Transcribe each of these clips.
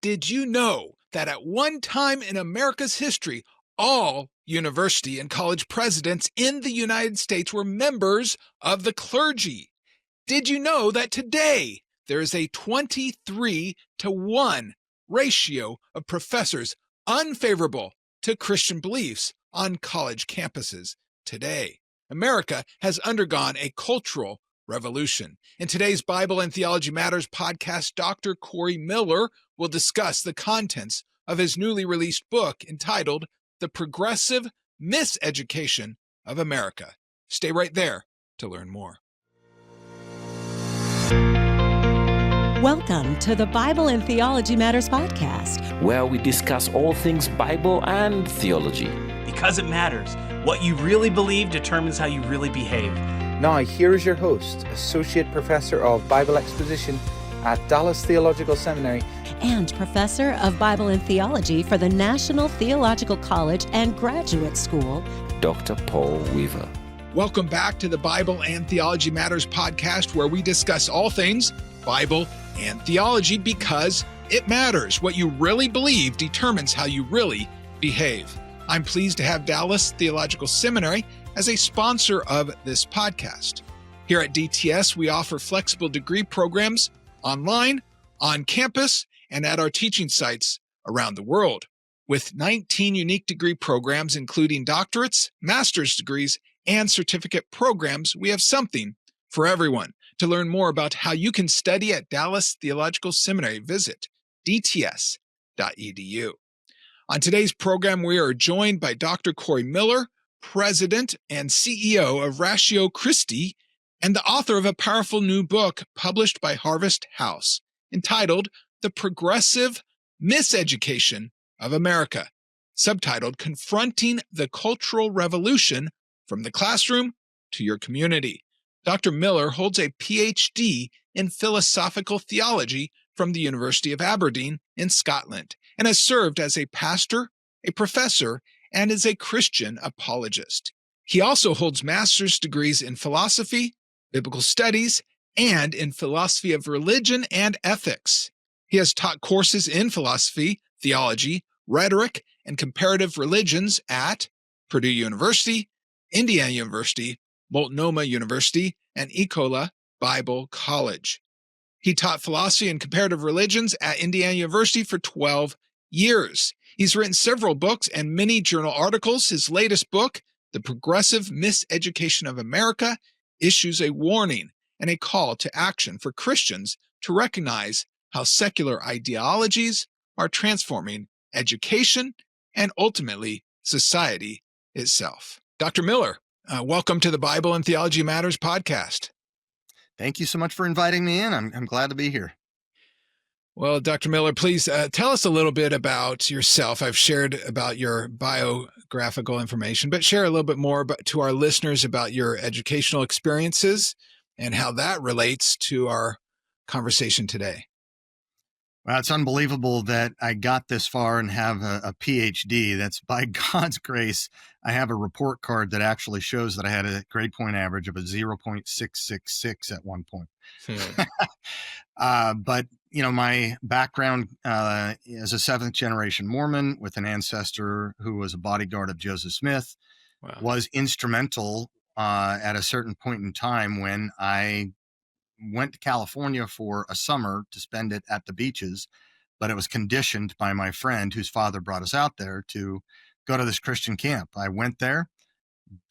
Did you know that at one time in America's history, all university and college presidents in the United States were members of the clergy? Did you know that today there is a 23-to-1 ratio of professors unfavorable to Christian beliefs on college campuses today? America has undergone a cultural revolution. In today's Bible and Theology Matters podcast, Dr. Corey Miller will discuss the contents of his newly released book entitled The Progressive Miseducation of America. Stay right there to learn more. Welcome to the Bible and Theology Matters podcast, where we discuss all things Bible and theology. Because it matters. What you really believe determines how you really behave. Now, here is your host, Associate Professor of Bible Exposition at Dallas Theological Seminary and Professor of Bible and Theology for the National Theological College and Graduate School, Dr. Paul Weaver. Welcome back to the Bible and Theology Matters podcast, where we discuss all things Bible and theology because it matters. What you really believe determines how you really behave. I'm pleased to have Dallas Theological Seminary as a sponsor of this podcast. Here at DTS, we offer flexible degree programs online, on campus, and at our teaching sites around the world. With 19 unique degree programs, including doctorates, master's degrees, and certificate programs, we have something for everyone. To learn more about how you can study at Dallas Theological Seminary, visit dts.edu. On today's program, we are joined by Dr. Corey Miller, President and CEO of Ratio Christi, and the author of a powerful new book published by Harvest House, entitled The Progressive Miseducation of America, subtitled Confronting the Cultural Revolution from the Classroom to Your Community. Dr. Miller holds a PhD in philosophical theology from the University of Aberdeen in Scotland and has served as a pastor, a professor, and is a Christian apologist. He also holds master's degrees in philosophy, biblical studies, and in philosophy of religion and ethics. He has taught courses in philosophy, theology, rhetoric, and comparative religions at Purdue University, Indiana University, Multnomah University, and Ecola Bible College. He taught philosophy and comparative religions at Indiana University for 12 years. He's written several books and many journal articles. His latest book, The Progressive Miseducation of America, issues a warning and a call to action for Christians to recognize how secular ideologies are transforming education and ultimately society itself. Dr. Miller, welcome to the Bible and Theology Matters podcast. Thank you so much for inviting me in. I'm glad to be here. Well, Dr. Miller, please tell us a little bit about yourself. I've shared about your biographical information, but share a little bit more to our listeners about your educational experiences and how that relates to our conversation today. Well, it's unbelievable that I got this far and have a PhD. That's by God's grace. I have a report card that actually shows that I had a grade point average of a 0.666 at one point. But, you know, my background as a seventh generation Mormon with an ancestor who was a bodyguard of Joseph Smith was instrumental at a certain point in time when I went to California for a summer to spend it at the beaches, but it was conditioned by my friend whose father brought us out there to go to this Christian camp. I went there.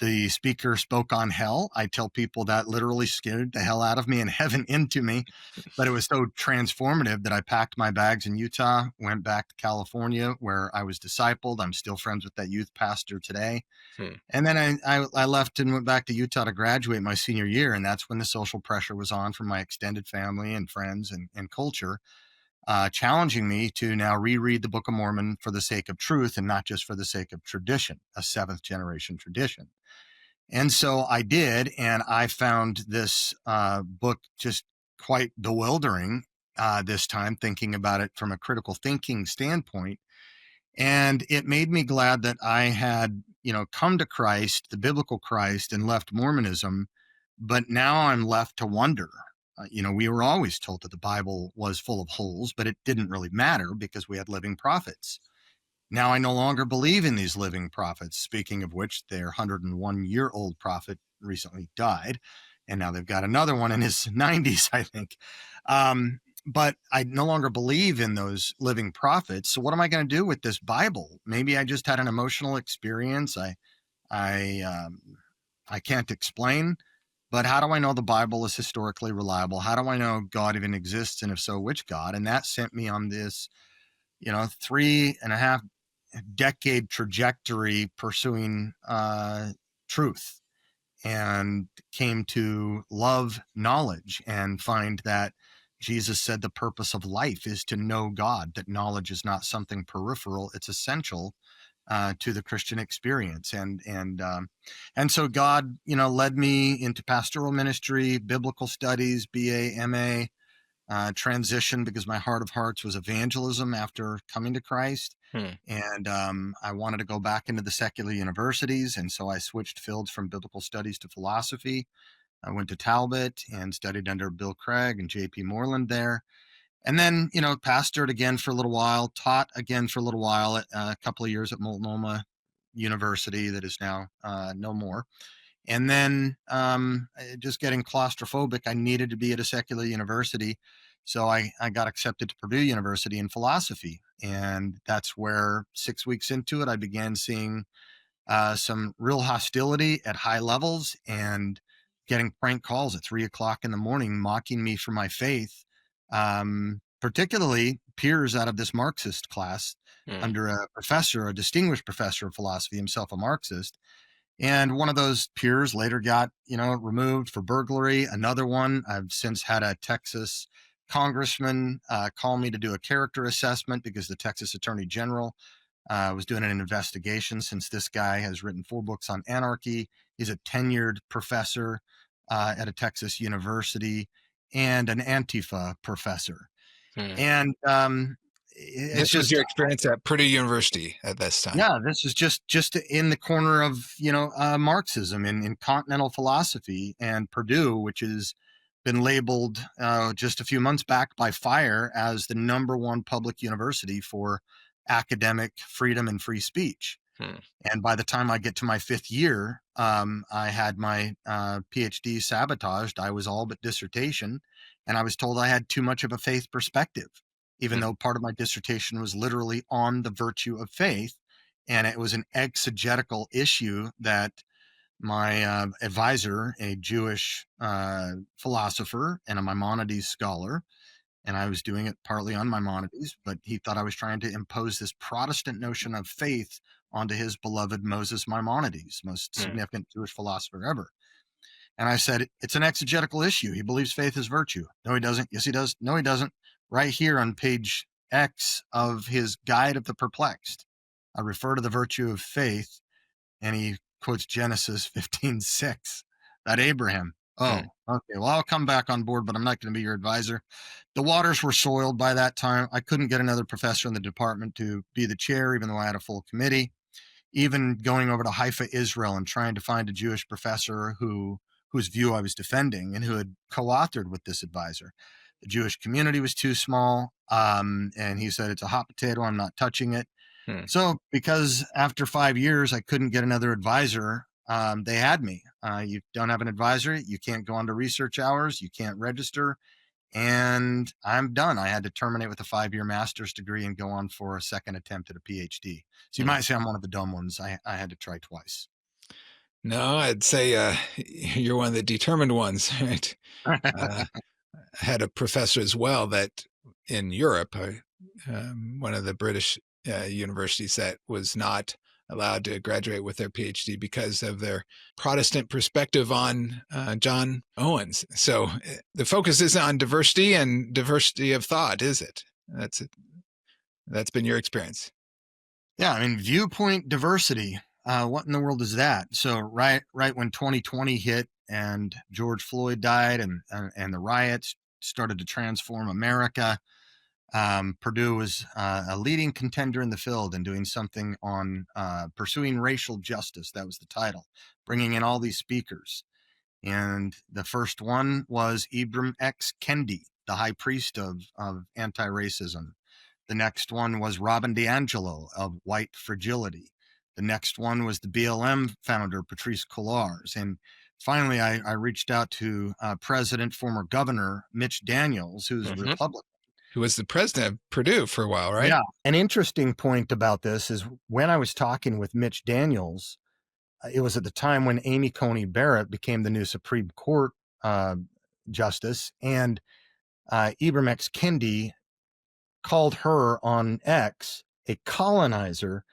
The speaker spoke on hell. I tell people that literally scared the hell out of me and heaven into me, but it was so transformative that I packed my bags in Utah, went back to California where I was discipled. I'm still friends with that youth pastor today. And then I left and went back to Utah to graduate my senior year. And that's when the social pressure was on from my extended family and friends and culture, challenging me to now reread the Book of Mormon for the sake of truth and not just for the sake of tradition, a seventh generation tradition. And so I did, and I found this book just quite bewildering this time, thinking about it from a critical thinking standpoint. And it made me glad that I had, come to Christ, the biblical Christ, and left Mormonism. But now I'm left to wonder we were always told that the Bible was full of holes, but it didn't really matter because we had living prophets. Now I no longer believe in these living prophets. Speaking of which, their 101-year-old prophet recently died, and now they've got another one in his 90s, I think. But I no longer believe in those living prophets. So what am I going to do with this Bible? Maybe I just had an emotional experience. I can't explain. But how do I know the Bible is historically reliable? How do I know God even exists? And if so, which God? And that sent me on this, 3.5 decade trajectory pursuing truth, and came to love knowledge and find that Jesus said the purpose of life is to know God, that knowledge is not something peripheral, it's essential to the Christian experience. And so God, led me into pastoral ministry, biblical studies, BA, MA, transition because my heart of hearts was evangelism after coming to Christ. And I wanted to go back into the secular universities. And so I switched fields from biblical studies to philosophy. I went to Talbot and studied under Bill Craig and J.P. Moreland there. And then, pastored again for a little while, taught again for a little while, a couple of years at Multnomah University that is now no more. And then just getting claustrophobic, I needed to be at a secular university. So I got accepted to Purdue University in philosophy. And that's where 6 weeks into it, I began seeing some real hostility at high levels and getting prank calls at 3:00 in the morning, mocking me for my faith. Particularly peers out of this Marxist class under a distinguished professor of philosophy, himself a Marxist. And one of those peers later got, removed for burglary. Another one, I've since had a Texas congressman call me to do a character assessment because the Texas Attorney General was doing an investigation, since this guy has written 4 books on anarchy. He's a tenured professor at a Texas university and an Antifa professor. And this was your experience at Purdue University at this time. Yeah, this is just in the corner of Marxism in continental philosophy, and Purdue, which has been labeled just a few months back by Fire as the #1 public university for academic freedom and free speech. And by the time I get to my 5th year, I had my PhD sabotaged. I was all but dissertation, and I was told I had too much of a faith perspective, even though part of my dissertation was literally on the virtue of faith. And it was an exegetical issue that my advisor, a Jewish philosopher and a Maimonides scholar, and I was doing it partly on Maimonides, but he thought I was trying to impose this Protestant notion of faith onto his beloved Moses Maimonides, most significant Jewish philosopher ever. And I said, it's an exegetical issue. He believes faith is virtue. No, he doesn't. Yes, he does. No, he doesn't. Right here on page X of his Guide of the Perplexed, I refer to the virtue of faith, and he quotes Genesis 15:6, that Abraham. Oh, okay. Well, I'll come back on board, but I'm not going to be your advisor. The waters were soiled by that time. I couldn't get another professor in the department to be the chair, even though I had a full committee. Even going over to Haifa, Israel, and trying to find a Jewish professor whose view I was defending and who had co-authored with this advisor. The Jewish community was too small, and he said, it's a hot potato, I'm not touching it. So because after 5 years, I couldn't get another advisor, they had me. You don't have an advisor, you can't go on to research hours, you can't register, and I'm done. I had to terminate with a 5-year master's degree and go on for a second attempt at a PhD. So you might say I'm one of the dumb ones. I had to try twice. No, I'd say you're one of the determined ones, right? I had a professor as well that in Europe, one of the British universities that was not allowed to graduate with their PhD because of their Protestant perspective on John Owens. So the focus isn't on diversity and diversity of thought, is it? That's been your experience. Yeah, I mean, viewpoint diversity. What in the world is that? So right when 2020 hit and George Floyd died and the riots started to transform America, Purdue was a leading contender in the field and doing something on pursuing racial justice. That was the title, bringing in all these speakers. And the first one was Ibram X. Kendi, the high priest of anti-racism. The next one was Robin DiAngelo of White Fragility. The next one was the BLM founder, Patrice Cullors. And finally, I reached out to former governor Mitch Daniels, who's a Republican. Who was the president of Purdue for a while, right? Yeah. An interesting point about this is when I was talking with Mitch Daniels, it was at the time when Amy Coney Barrett became the new Supreme Court justice, and Ibram X. Kendi called her on X a colonizer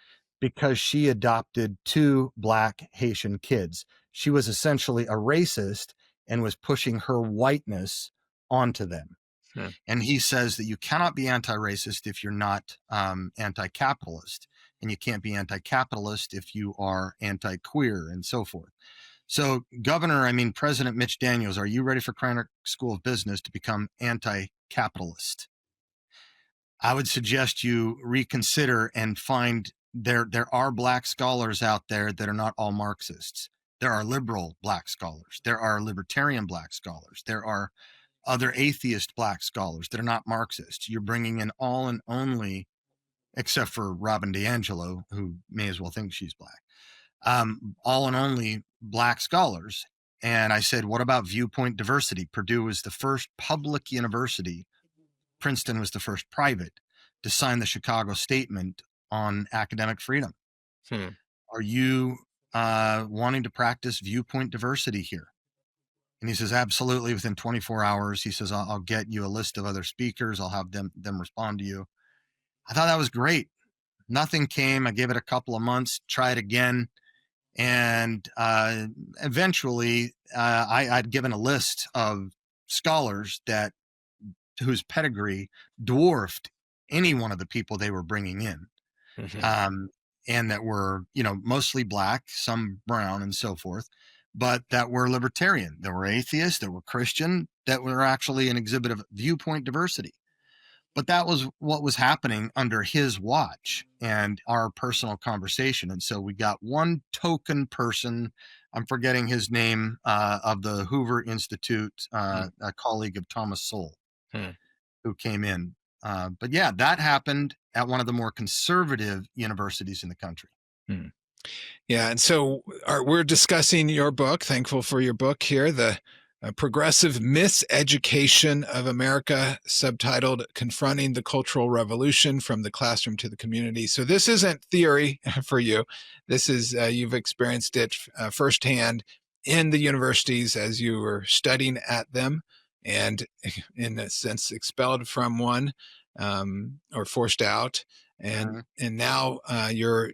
because she adopted 2 Black Haitian kids. She was essentially a racist and was pushing her whiteness onto them. And he says that you cannot be anti-racist if you're not anti-capitalist, and you can't be anti-capitalist if you are anti-queer, and so forth. So President Mitch Daniels, are you ready for Kranick School of Business to become anti-capitalist? I would suggest you reconsider and find there are Black scholars out there that are not all Marxists. There are liberal Black scholars. There are libertarian Black scholars. There are other atheist Black scholars that are not Marxists. You're bringing in all and only, except for Robin DiAngelo, who may as well think she's Black, all and only Black scholars. And I said, what about viewpoint diversity? Purdue was the first public university. Princeton was the first private to sign the Chicago Statement on academic freedom. Are you wanting to practice viewpoint diversity here? And he says, absolutely, within 24 hours. He says, I'll get you a list of other speakers. I'll have them respond to you. I thought that was great. Nothing came. I gave it a couple of months, try it again. And eventually I'd given a list of scholars whose pedigree dwarfed any one of the people they were bringing in. And that were, mostly Black, some brown, and so forth, but that were libertarian, that were atheist, that were Christian, that were actually an exhibit of viewpoint diversity. But that was what was happening under his watch and our personal conversation. And so we got one token person, I'm forgetting his name, of the Hoover Institute, a colleague of Thomas Sowell, who came in. But yeah, that happened at one of the more conservative universities in the country. Yeah. And so we're discussing your book. Thankful for your book here, the Progressive Miseducation of America, subtitled Confronting the Cultural Revolution from the Classroom to the Community. So this isn't theory for you. This is, you've experienced it firsthand in the universities as you were studying at them, and in a sense expelled from one or forced out. And now I'm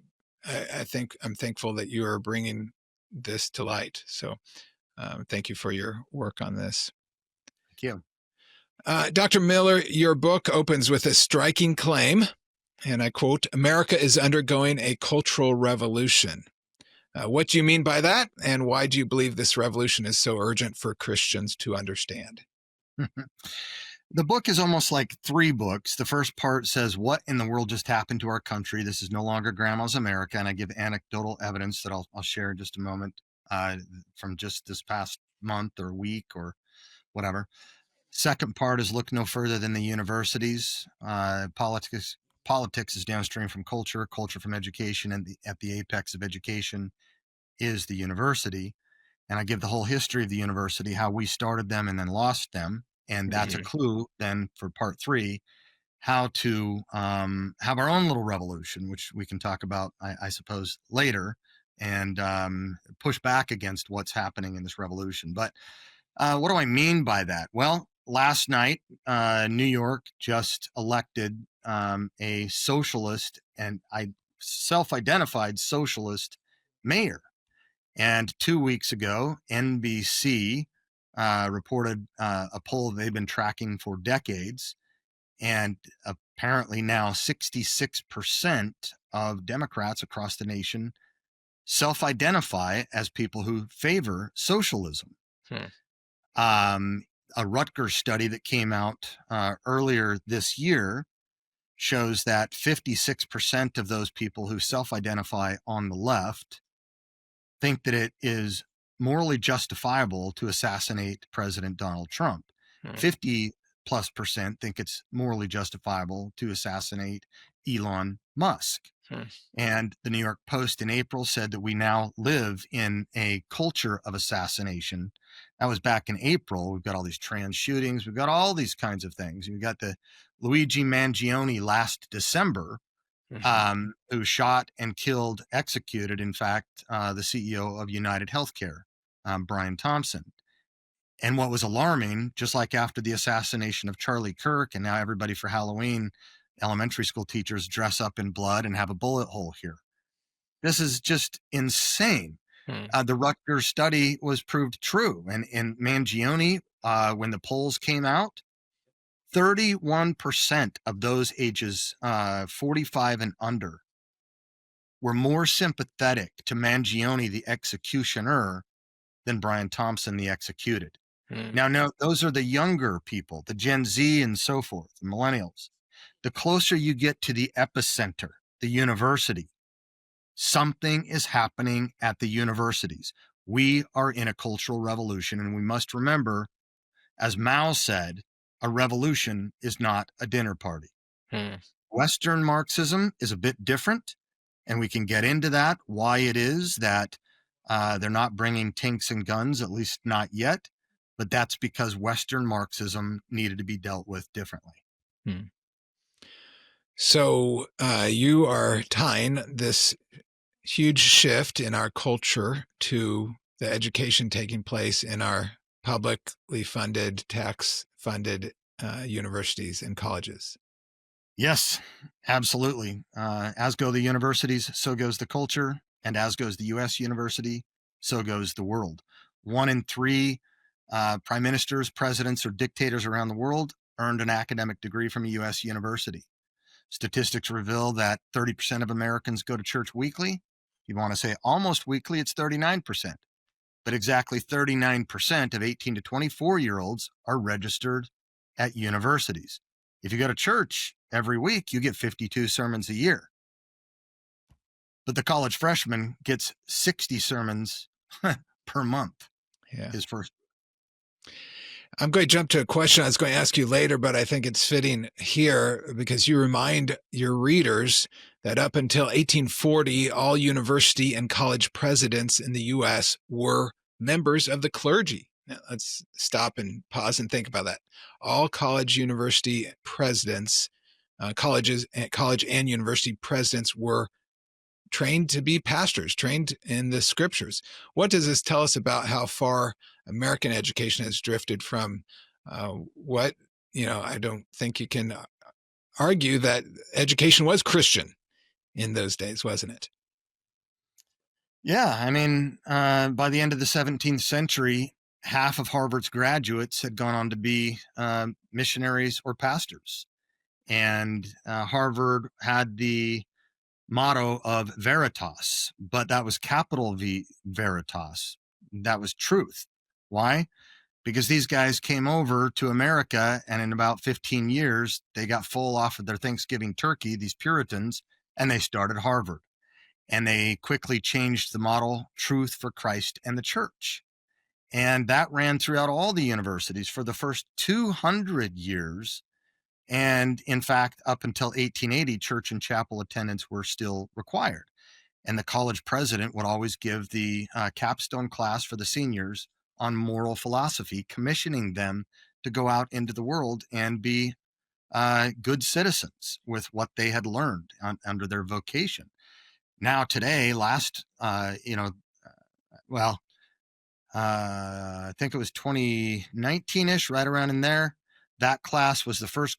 thankful that you are bringing this to light. So thank you for your work on this. Thank you. Dr. Miller, your book opens with a striking claim, and I quote, "America is undergoing a cultural revolution." What do you mean by that? And why do you believe this revolution is so urgent for Christians to understand? The book is almost like 3 books. The first part says, what in the world just happened to our country? This is no longer grandma's America. And I give anecdotal evidence that I'll share in just a moment from just this past month or week or whatever. Second part is look no further than the universities. Politics is downstream from culture from education, and at the apex of education is the university. And I give the whole history of the university, how we started them and then lost them. And that's a clue then for part 3, how to have our own little revolution, which we can talk about, I suppose, later, and push back against what's happening in this revolution. But what do I mean by that? Well, last night, New York just elected a socialist and self-identified socialist mayor. And 2 weeks ago, NBC reported a poll they've been tracking for decades, and apparently now 66% of Democrats across the nation self-identify as people who favor socialism. A Rutgers study that came out earlier this year shows that 56% of those people who self-identify on the left think that it is morally justifiable to assassinate President Donald Trump. 50+% think it's morally justifiable to assassinate Elon Musk. And the New York Post in April said that we now live in a culture of assassination. That was back in April. We've got all these trans shootings. We've got all these kinds of things. We've got the Luigi Mangione last December, who shot and killed, executed, in fact, the CEO of United Healthcare, Brian Thompson. And what was alarming, just like after the assassination of Charlie Kirk, and now everybody for Halloween, elementary school teachers dress up in blood and have a bullet hole here. This is just insane. The Rutgers study was proved true. And in Mangione, when the polls came out, 31% of those ages 45 and under were more sympathetic to Mangione, the executioner, than Brian Thompson, the executed. Now, no, those are the younger people, the Gen Z and so forth, the millennials. The closer you get to the epicenter, the university, something is happening at the universities. We are in a cultural revolution, and we must remember, as Mao said, a revolution is not a dinner party. Western Marxism is a bit different, and we can get into that, why it is that they're not bringing tanks and guns, at least not yet, but that's because Western Marxism needed to be dealt with differently. So you are tying this huge shift in our culture to the education taking place in our publicly funded, tax-funded universities and colleges. Yes, absolutely. As go the universities, so goes the culture, and as goes the U.S. university, so goes the world. 1 in 3 prime ministers, presidents, or dictators around the world earned an academic degree from a U.S. university. Statistics reveal that 30% of Americans go to church weekly. If you want to say almost weekly, it's 39%. But exactly 39% of 18 to 24-year-olds are registered at universities. If you go to church every week, you get 52 sermons a year. But the college freshman gets 60 sermons per month. His first. I'm going to jump to a question I was going to ask you later, but I think it's fitting here because you remind your readers that up until 1840, all university and college presidents in the U.S. were members of the clergy. Now, let's stop and pause and think about that. All college, university presidents, college and university presidents were trained to be pastors, trained in the scriptures. What does this tell us about how far American education has drifted from what, I don't think you can argue that education was Christian in those days, wasn't it? Yeah, I mean, by the end of the 17th century, half of Harvard's graduates had gone on to be missionaries or pastors. And Harvard had the motto of Veritas, but that was capital V Veritas. That was truth. Why? Because these guys came over to America, and in about 15 years, they got full off of their Thanksgiving turkey, these Puritans, and they started Harvard. And they quickly changed the model, truth for Christ and the church. And that ran throughout all the universities for the first 200 years. And in fact, up until 1880, church and chapel attendance were still required. And the college president would always give the capstone class for the seniors on moral philosophy, commissioning them to go out into the world and be good citizens with what they had learned under their vocation. Now today, I think it was 2019-ish, right around in there, that class was the first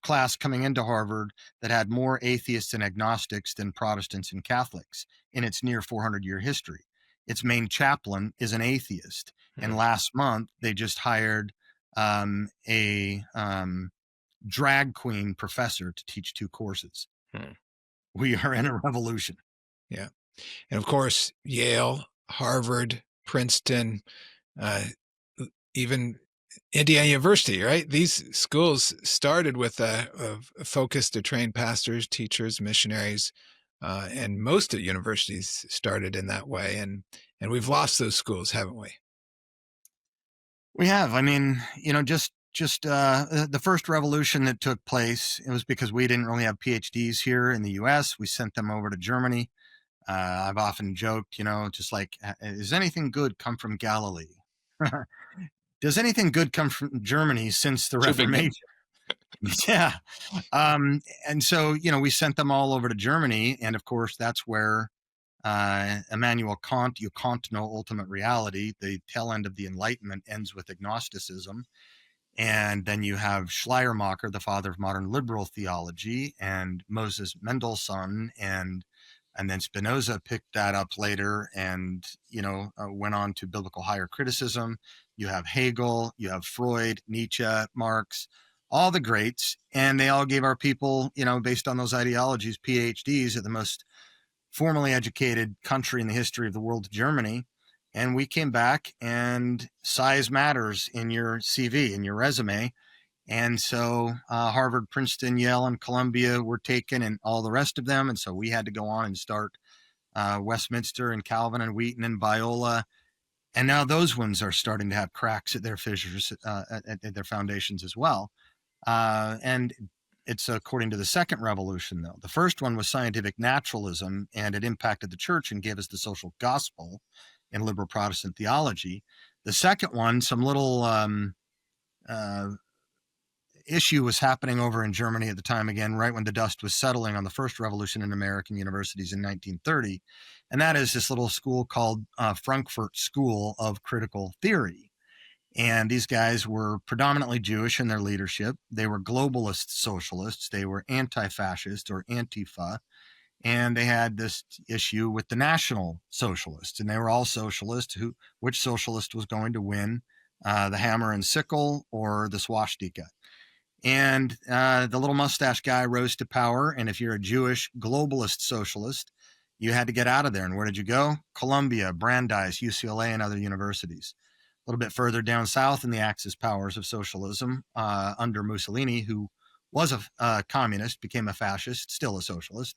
class coming into Harvard that had more atheists and agnostics than Protestants and Catholics in its near 400-year history. Its main chaplain is an atheist. And last month, they just hired a drag queen professor to teach 2 courses. We are in a revolution. Yeah. And of course, Yale, Harvard, Princeton, even Indiana University, right? These schools started with a focus to train pastors, teachers, missionaries, and most of universities started in that way, and we've lost those schools, haven't we? We have. I mean, just the first revolution that took place, it was because we didn't really have PhDs here in the U.S. We sent them over to Germany. I've often joked, just like, does anything good come from Galilee? Does anything good come from Germany since the Reformation? Yeah. And so, we sent them all over to Germany. And of course, that's where Immanuel Kant, you can't know ultimate reality. The tail end of the Enlightenment ends with agnosticism. And then you have Schleiermacher, the father of modern liberal theology, and Moses Mendelssohn, and then Spinoza picked that up later and, went on to biblical higher criticism. You have Hegel, you have Freud, Nietzsche, Marx, all the greats. And they all gave our people, based on those ideologies, PhDs at the most formally educated country in the history of the world, Germany. And we came back, and size matters in your CV, in your resume. And so Harvard, Princeton, Yale, and Columbia were taken, and all the rest of them. And so we had to go on and start Westminster and Calvin and Wheaton and Biola. And now those ones are starting to have cracks at their fissures, at their foundations as well. And it's according to the second revolution, though. The first one was scientific naturalism, and it impacted the church and gave us the social gospel in liberal Protestant theology. The second one, some little issue was happening over in Germany at the time, again, right when the dust was settling on the first revolution in American universities in 1930. And that is this little school called Frankfurt School of Critical Theory. And these guys were predominantly Jewish in their leadership. They were globalist socialists. They were anti-fascist or Antifa. And they had this issue with the National Socialists. And they were all socialists. Which socialist was going to win, the hammer and sickle or the swastika? And the little mustache guy rose to power. And if you're a Jewish globalist socialist, you had to get out of there. And where did you go? Columbia, Brandeis, UCLA, and other universities. A little bit further down south in the Axis powers of socialism, under Mussolini, who was a communist, became a fascist, still a socialist,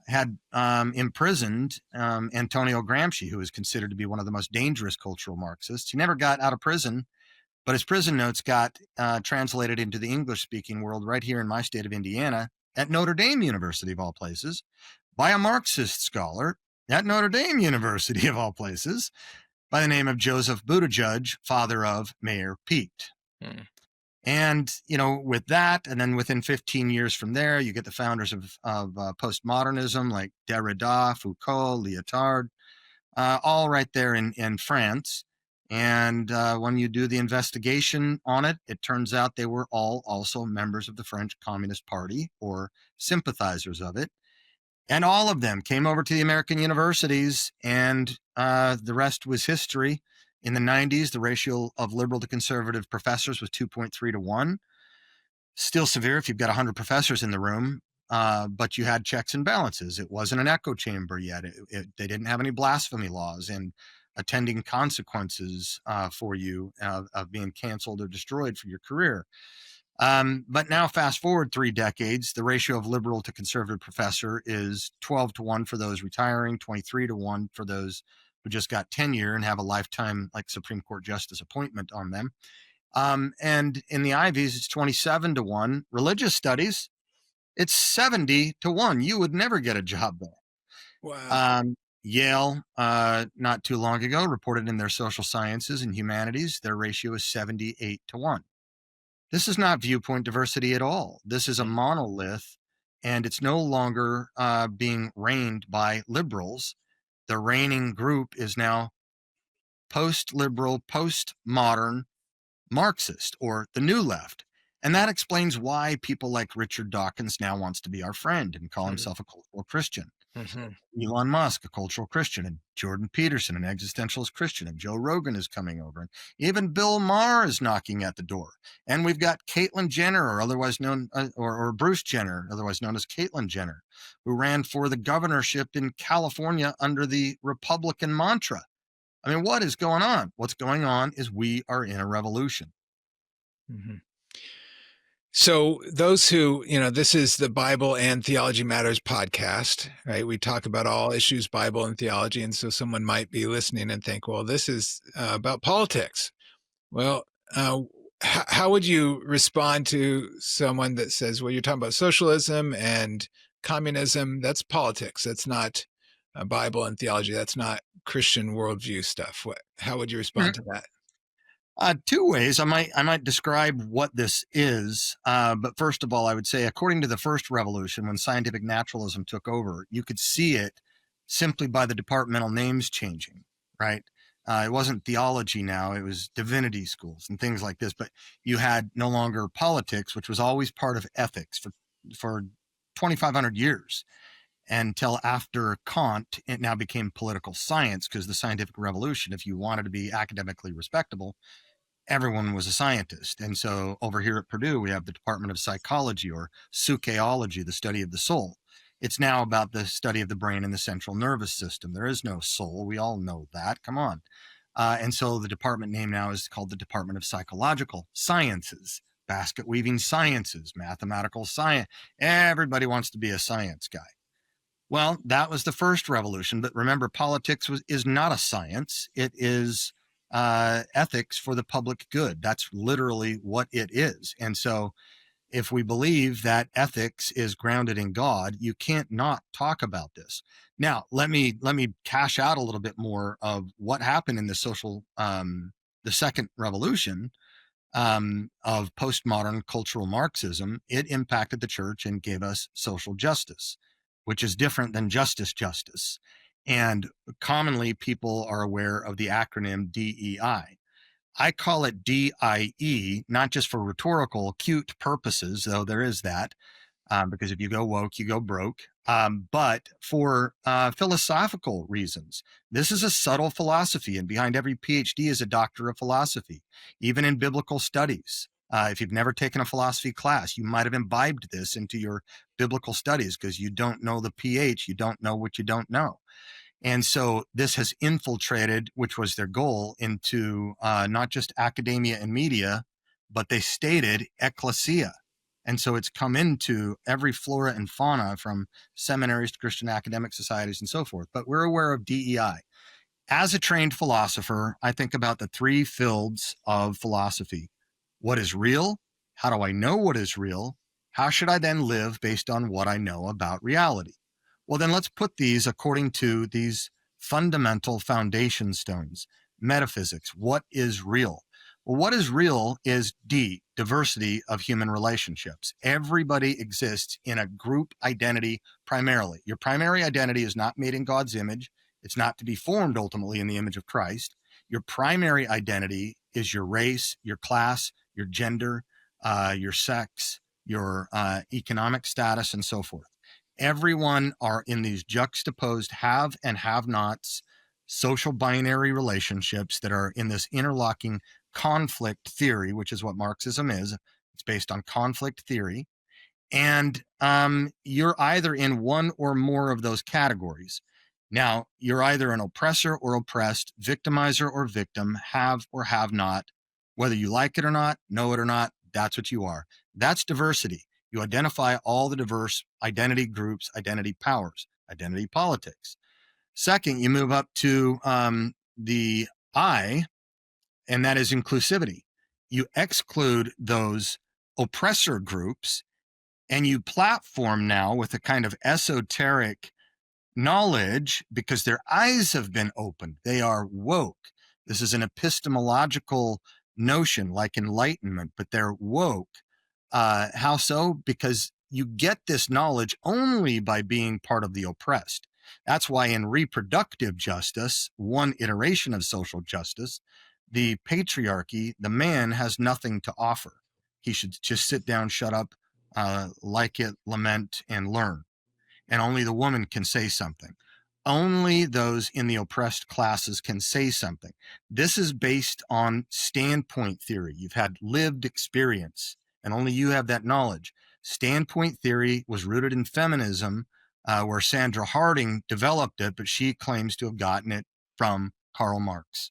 had imprisoned Antonio Gramsci, who is considered to be one of the most dangerous cultural Marxists. He never got out of prison, but his prison notes got translated into the English-speaking world right here in my state of Indiana at Notre Dame University, of all places, by a Marxist scholar at Notre Dame University, of all places, by the name of Joseph Buttigieg, father of Mayor Pete. And, with that, and then within 15 years from there, you get the founders of postmodernism like Derrida, Foucault, Lyotard, all right there in France. And when you do the investigation on it, it turns out they were all also members of the French Communist Party or sympathizers of it. And all of them came over to the American universities, and the rest was history. In the 90s, the ratio of liberal to conservative professors was 2.3 to 1. Still severe if you've got 100 professors in the room, but you had checks and balances. It wasn't an echo chamber yet. They didn't have any blasphemy laws and attending consequences for you of being canceled or destroyed for your career. But now fast forward 3 decades, the ratio of liberal to conservative professor is 12 to 1 for those retiring, 23 to 1 for those who just got tenure and have a lifetime like Supreme Court justice appointment on them. And in the Ivies, it's 27 to 1. Religious studies, it's 70 to 1. You would never get a job there. Wow. Yale, not too long ago, reported in their social sciences and humanities, their ratio is 78 to 1. This is not viewpoint diversity at all. This is a monolith, and it's no longer being reigned by liberals. The reigning group is now post-liberal, post-modern Marxist, or the new left. And that explains why people like Richard Dawkins now wants to be our friend and call himself a cultural Christian. Elon Musk, a cultural Christian, and Jordan Peterson, an existentialist Christian, and Joe Rogan is coming over. And even Bill Maher is knocking at the door. And we've got Caitlyn Jenner, or otherwise known, or Bruce Jenner, otherwise known as Caitlyn Jenner, who ran for the governorship in California under the Republican mantra. I mean, what is going on? What's going on is we are in a revolution. So those who, this is the Bible and Theology Matters podcast, right? We talk about all issues, Bible and theology. And so someone might be listening and think, well, this is about politics. Well, how would you respond to someone that says, well, you're talking about socialism and communism? That's politics. That's not Bible and theology. That's not Christian worldview stuff. How would you respond to that? Two ways. I might describe what this is. But first of all, I would say, according to the first revolution, when scientific naturalism took over, you could see it simply by the departmental names changing, right? It wasn't theology now, it was divinity schools and things like this. But you had no longer politics, which was always part of ethics for 2,500 years. Until after Kant, it now became political science, because the scientific revolution, if you wanted to be academically respectable, everyone was a scientist. And so over here at Purdue, we have the Department of Psychology, or psycheology, the study of the soul. It's now about the study of the brain and the central nervous system. There is no soul. We all know that. Come on. And so the department name now is called the Department of Psychological Sciences, basket weaving sciences, mathematical science. Everybody wants to be a science guy. Well, that was the first revolution. But remember, politics is not a science. It is ethics for the public good. That's literally what it is. And so if we believe that ethics is grounded in God, you can't not talk about this. Now, let me cash out a little bit more of what happened in the the second revolution of postmodern cultural Marxism. It impacted the church and gave us social justice, which is different than justice. And commonly people are aware of the acronym DEI. I call it DIE, not just for rhetorical, cute purposes, though there is that, because if you go woke, you go broke, but for philosophical reasons. This is a subtle philosophy, and behind every PhD is a doctor of philosophy, even in biblical studies. If you've never taken a philosophy class, you might have imbibed this into your biblical studies, because you don't know the PH, you don't know what you don't know. And so this has infiltrated, which was their goal, into not just academia and media, but they stated ecclesia. And so it's come into every flora and fauna, from seminaries to Christian academic societies and so forth. But we're aware of DEI. As a trained philosopher, I think about the three fields of philosophy. What is real? How do I know what is real? How should I then live based on what I know about reality? Well, then let's put these according to these fundamental foundation stones. Metaphysics, what is real? Well, what is real is diversity of human relationships. Everybody exists in a group identity primarily. Your primary identity is not made in God's image. It's not to be formed ultimately in the image of Christ. Your primary identity is your race, your class, your gender, your sex, your economic status, and so forth. Everyone are in these juxtaposed have and have-nots, social binary relationships that are in this interlocking conflict theory, which is what Marxism is. It's based on conflict theory. And you're either in one or more of those categories. Now, you're either an oppressor or oppressed, victimizer or victim, have or have not. Whether you like it or not, know it or not, that's what you are. That's diversity. You identify all the diverse identity groups, identity powers, identity politics. Second, you move up to the I, and that is inclusivity. You exclude those oppressor groups, and you platform now with a kind of esoteric knowledge, because their eyes have been opened. They are woke. This is an epistemological notion like enlightenment, but they're woke. How so? Because you get this knowledge only by being part of the oppressed. That's why in reproductive justice, one iteration of social justice, the patriarchy, the man has nothing to offer. He should just sit down, shut up, like it, lament, and learn. And only the woman can say something. Only those in the oppressed classes can say something. This is based on standpoint theory. You've had lived experience, and only you have that knowledge. Standpoint theory was rooted in feminism, where Sandra Harding developed it, but she claims to have gotten it from Karl Marx.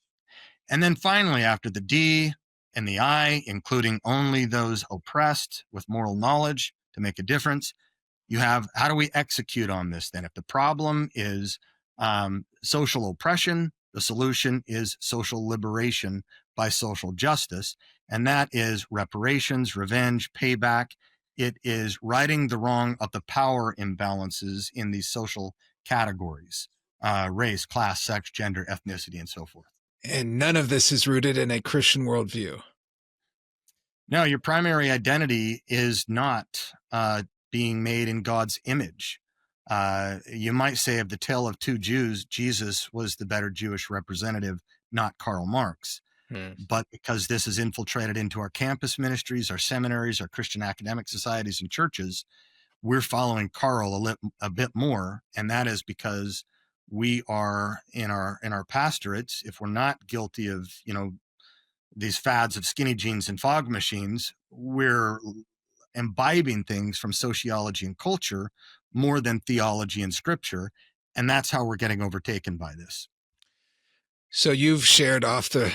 And then finally, after the D, in the eye, including only those oppressed with moral knowledge to make a difference. You have, how do we execute on this then? If the problem is social oppression, the solution is social liberation by social justice. And that is reparations, revenge, payback. It is righting the wrong of the power imbalances in these social categories, race, class, sex, gender, ethnicity, and so forth. And none of this is rooted in a Christian worldview. No, your primary identity is not being made in God's image. You might say of the tale of two Jews, Jesus was the better Jewish representative, not Karl Marx. But because this is infiltrated into our campus ministries, our seminaries, our Christian academic societies and churches, we're following Karl a bit more. And that is because we are in our pastorates, if we're not guilty of, these fads of skinny jeans and fog machines, we're imbibing things from sociology and culture more than theology and scripture. And that's how we're getting overtaken by this. So you've shared off the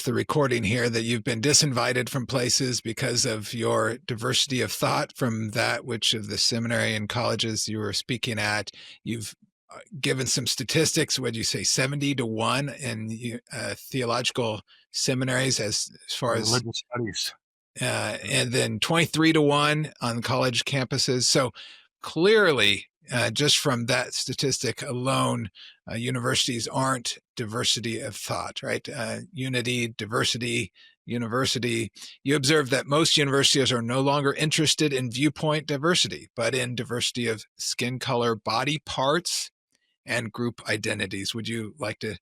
recording here that you've been disinvited from places because of your diversity of thought from that which of the seminary and colleges you were speaking at. You've given some statistics. What do you say, 70-1 in theological seminaries as far as religious studies, and then 23-1 on college campuses. So clearly, just from that statistic alone, universities aren't diversity of thought, right? Unity, diversity, university. You observe that most universities are no longer interested in viewpoint diversity, but in diversity of skin color, body parts, and group identities. Would you like to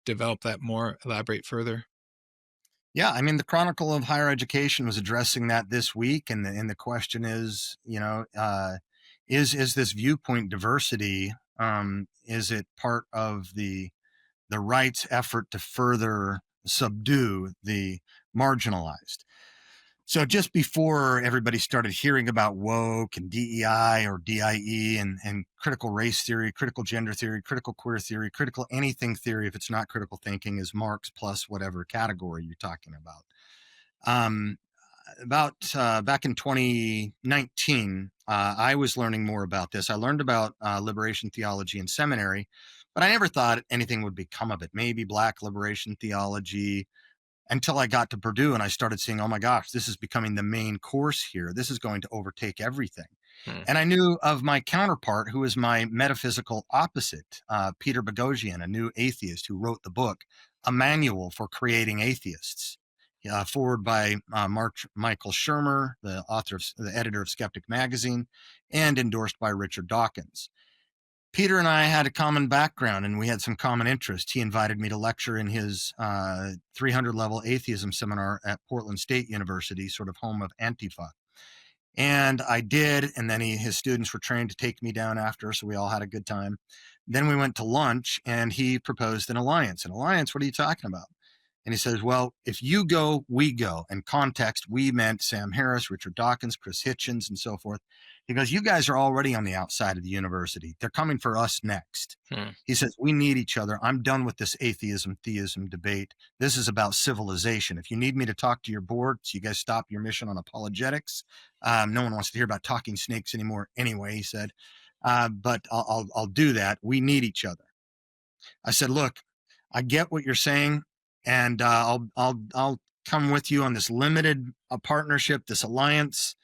develop that more, elaborate further? Yeah, I mean, the Chronicle of Higher Education was addressing that this week, and the question is, is this viewpoint diversity? Is it part of the right's effort to further subdue the marginalized? So just before everybody started hearing about woke and DEI or DIE and critical race theory, critical gender theory, critical queer theory, critical anything theory, if it's not critical thinking, is Marx plus whatever category you're talking about. Back in 2019, I was learning more about this. I learned about liberation theology in seminary, but I never thought anything would become of it. Maybe Black liberation theology, until I got to Purdue and I started seeing, oh my gosh, this is becoming the main course here. This is going to overtake everything. And I knew of my counterpart, who is my metaphysical opposite, Peter Boghossian, a new atheist who wrote the book, A Manual for Creating Atheists, forward by Michael Shermer, the editor of Skeptic Magazine, and endorsed by Richard Dawkins. Peter and I had a common background and we had some common interests. He invited me to lecture in his 300-level atheism seminar at Portland State University, sort of home of Antifa. And I did, and then his students were trained to take me down after, so we all had a good time. Then we went to lunch and he proposed an alliance. An alliance, what are you talking about? And he says, well, if you go, we go. And context, we meant Sam Harris, Richard Dawkins, Chris Hitchens, and so forth. He goes, you guys are already on the outside of the university. They're coming for us next. He says, we need each other. I'm done with this atheism, theism debate. This is about civilization. If you need me to talk to your board, so you guys stop your mission on apologetics. No one wants to hear about talking snakes anymore anyway, he said. But I'll do that. We need each other. I said, look, I get what you're saying. And I'll come with you on this limited partnership, this alliance.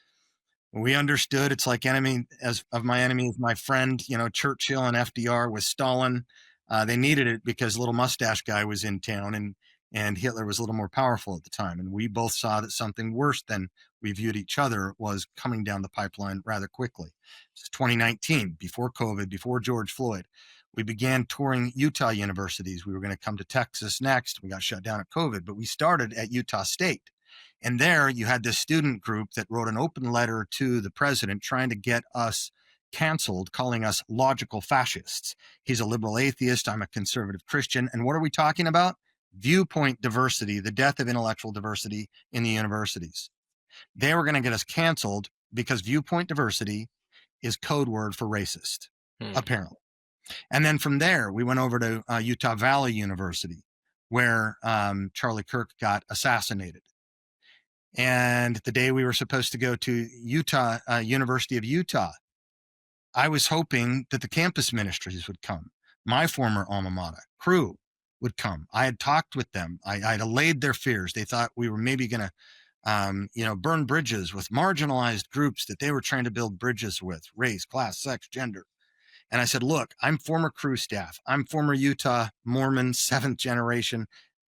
We understood it's like enemy of my enemy is my friend. Churchill and FDR with Stalin. They needed it because little mustache guy was in town, and Hitler was a little more powerful at the time. And we both saw that something worse than we viewed each other was coming down the pipeline rather quickly. This is 2019, before COVID, before George Floyd. We began touring Utah universities. We were going to come to Texas next. We got shut down at COVID, but we started at Utah State. And there you had this student group that wrote an open letter to the president trying to get us canceled, calling us logical fascists. He's a liberal atheist. I'm a conservative Christian. And what are we talking about? Viewpoint diversity, the death of intellectual diversity in the universities. They were going to get us canceled because viewpoint diversity is code word for racist, apparently. And then from there, we went over to Utah Valley University, where Charlie Kirk got assassinated. And the day we were supposed to go to Utah, University of Utah, I was hoping that the campus ministries would come. My former alma mater, Crew, would come. I had talked with them. I had allayed their fears. They thought we were maybe going to, burn bridges with marginalized groups that they were trying to build bridges with, race, class, sex, gender. And I said, look, I'm former Crew staff. I'm former Utah Mormon, 7th generation.